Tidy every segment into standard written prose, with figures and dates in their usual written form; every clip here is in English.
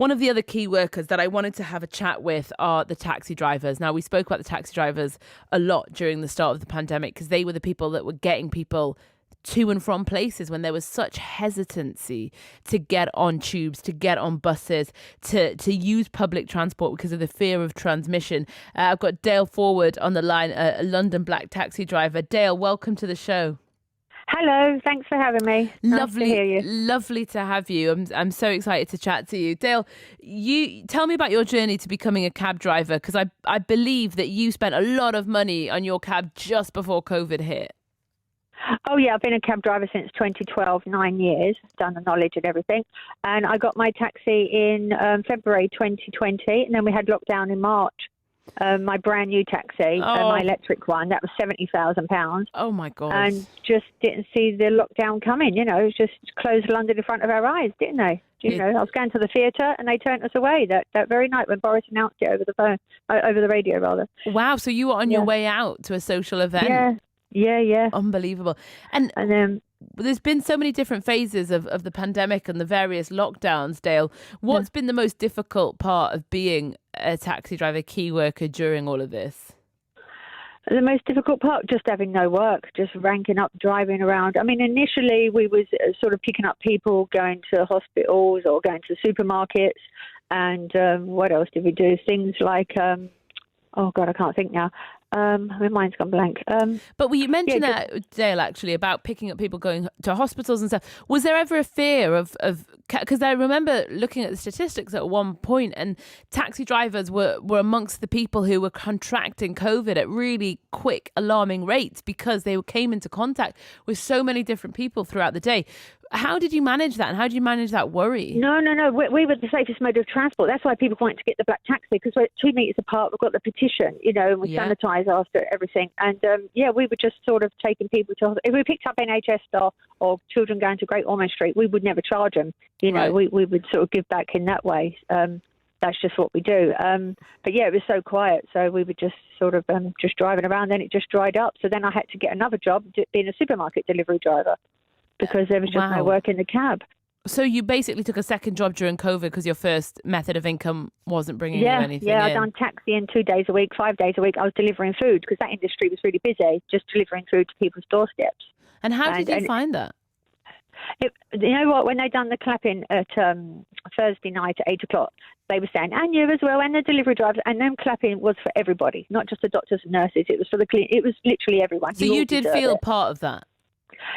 One of the other key workers that I wanted to have a chat with are the taxi drivers. Now, we spoke about the taxi drivers a lot during the start of the pandemic because they were the people that were getting people to and from places when there was such hesitancy to get on tubes, to get on buses, to use public transport because of the fear of transmission. I've got Dale Forward on the line, a London black taxi driver. Dale, welcome to the show. Hello, thanks for having me. Nice to hear you. Lovely to have you. I'm so excited to chat to you. Dale, you tell me about your journey to becoming a cab driver, because I believe that you spent a lot of money on your cab just before COVID hit. Oh, yeah, I've been a cab driver since 2012, 9 years, done the knowledge and everything. And I got my taxi in February 2020, and then we had lockdown in March. My brand new taxi, my electric one, that was £70,000. Oh, my God. And just didn't see the lockdown coming, it was just closed London in front of our eyes, didn't they? I was going to the theatre and they turned us away that very night when Boris announced it over the phone, over the radio, rather. Wow, so you were on your way out to a social event? Yeah. Unbelievable. And there's been so many different phases of the pandemic and the various lockdowns, Dale. What's been the most difficult part of being a taxi driver, key worker during all of this? The most difficult part, just having no work, just ranking up, driving around. I mean, initially we was sort of picking up people, going to hospitals or going to supermarkets. And what else did we do? Things like, oh God, I can't think now. My mind's gone blank. But you mentioned that, Dale, actually, about picking up people going to hospitals and stuff. Was there ever a fear of because I remember looking at the statistics at one point, and taxi drivers were amongst the people who were contracting COVID at really quick, alarming rates because they came into contact with so many different people throughout the day. How did you manage that, and how did you manage that worry? No. We were the safest mode of transport. That's why people wanted to get the black taxi, because we're 2 metres apart. We've got the petition, and we sanitise after everything. And, we were just sort of taking people to... If we picked up NHS staff or children going to Great Ormond Street, we would never charge them. Right. We would sort of give back in that way. That's just what we do. But, it was so quiet. So we were just sort of just driving around. Then it just dried up. So then I had to get another job, being a supermarket delivery driver, because there was just no work in the cab. So you basically took a second job during COVID because your first method of income wasn't bringing you anything in. I'd done taxiing 2 days a week, 5 days a week. I was delivering food because that industry was really busy, just delivering food to people's doorsteps. And how did you find that? You know what? When they done the clapping at Thursday night at 8 o'clock, they were saying, and you as well, and the delivery drivers, and them clapping was for everybody, not just the doctors and nurses. It was for it was literally everyone. So you did feel part of that?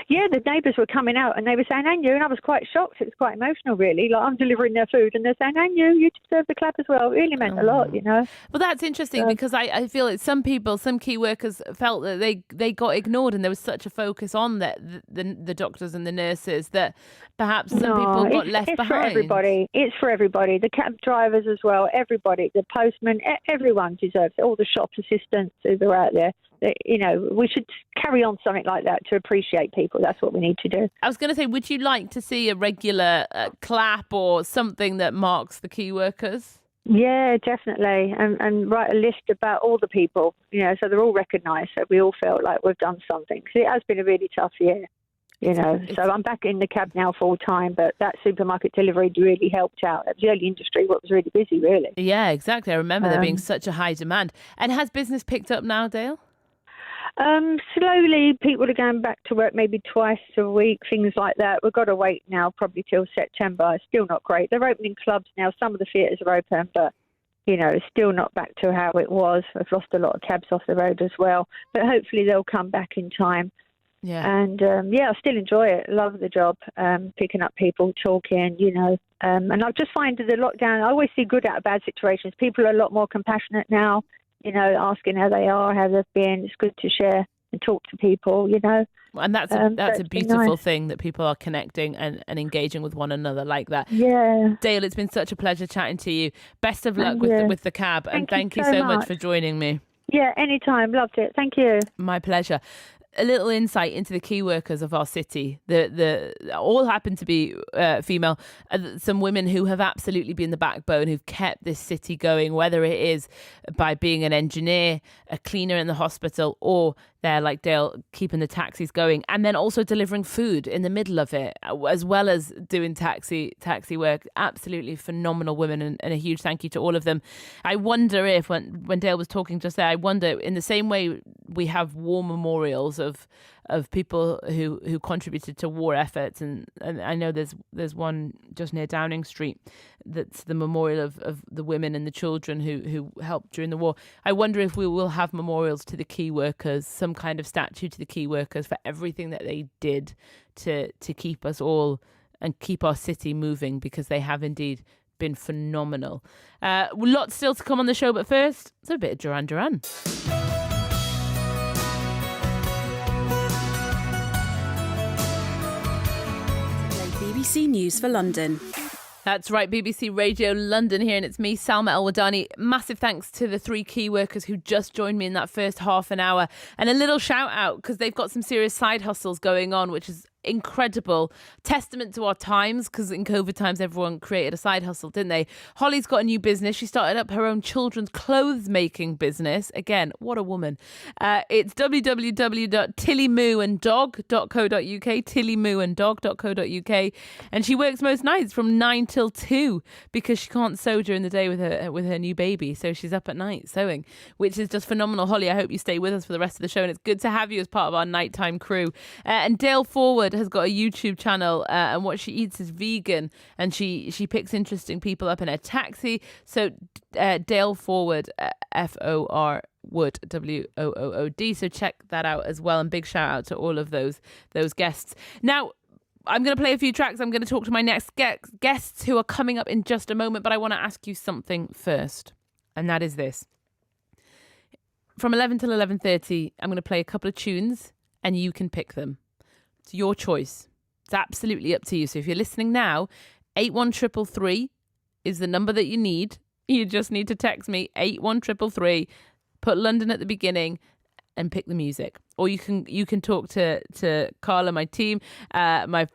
Yeah, the neighbours were coming out and they were saying, and you, and I was quite shocked. It was quite emotional, really. Like, I'm delivering their food and they're saying, and you deserve the clap as well. It really meant a lot, Well, that's interesting because I feel like some people, some key workers felt that they got ignored, and there was such a focus on the doctors and the nurses that perhaps some people got left behind. It's for everybody. It's for everybody. The cab drivers as well, everybody, the postmen, everyone deserves it. All the shop assistants who are out there. We should carry on something like that to appreciate people. That's what we need to do. I was going to say, would you like to see a regular clap or something that marks the key workers? Yeah, definitely. And write a list about all the people, so they're all recognised, so we all felt like we've done something. Because it has been a really tough year, So I'm back in the cab now full time, but that supermarket delivery really helped out. It was the only industry what was really busy, really. Yeah, exactly. I remember there being such a high demand. And has business picked up now, Dale? Slowly, people are going back to work maybe twice a week, things like that. We've got to wait now probably till September. It's still not great. They're opening clubs now. Some of the theatres are open, but, it's still not back to how it was. We've lost a lot of cabs off the road as well. But hopefully they'll come back in time. Yeah. And, I still enjoy it. Love the job, picking up people, talking, And I just find that the lockdown, I always see good out of bad situations. People are a lot more compassionate now. Asking how they are, how they've been. It's good to share and talk to people, And that's a beautiful thing, that people are connecting and engaging with one another like that. Yeah. Dale, it's been such a pleasure chatting to you. Best of luck with the cab, and thank you so much for joining me. Yeah, anytime. Loved it. Thank you. My pleasure. A little insight into the key workers of our city. The all happen to be female. Some women who have absolutely been the backbone, who've kept this city going, whether it is by being an engineer, a cleaner in the hospital, or there, like Dale, keeping the taxis going, and then also delivering food in the middle of it, as well as doing taxi work. Absolutely phenomenal women, and a huge thank you to all of them. I wonder if, when Dale was talking just there, I wonder, in the same way we have war memorials of people who contributed to war efforts, and I know there's one just near Downing Street that's the memorial of the women and the children who helped during the war. I wonder if we will have memorials to the key workers, some kind of statue to the key workers for everything that they did to keep us all and keep our city moving, because they have indeed been phenomenal. Lots still to come on the show, but first, it's a bit of Duran Duran. BBC News for London. That's right, BBC Radio London here, and it's me, Salma El-Wardany. Massive thanks to the 3 key workers who just joined me in that first half an hour. And a little shout out, because they've got some serious side hustles going on, which is incredible. Testament to our times, because in COVID times everyone created a side hustle, didn't they? Holly's got a new business. She started up her own children's clothes making business. Again, what a woman. It's www.tillymooanddog.co.uk, tillymooanddog.co.uk, and she works most nights from 9 till 2 because she can't sew during the day with her new baby, so she's up at night sewing, which is just phenomenal. Holly, I hope you stay with us for the rest of the show, and it's good to have you as part of our nighttime crew. And Dale Forward has got a YouTube channel, and what she eats is vegan, and she picks interesting people up in her taxi. So Dale Forward, F-O-R Wood, W-O-O-O-D. So check that out as well, and big shout out to all of those guests. Now, I'm going to play a few tracks. I'm going to talk to my next guests who are coming up in just a moment, but I want to ask you something first, and that is this. From 11 till 11:30, I'm going to play a couple of tunes, and you can pick them. It's your choice. It's absolutely up to you. So if you're listening now, 81333 is the number that you need. You just need to text me 81333, put London at the beginning, and pick the music. Or you can talk to Carla, my team, my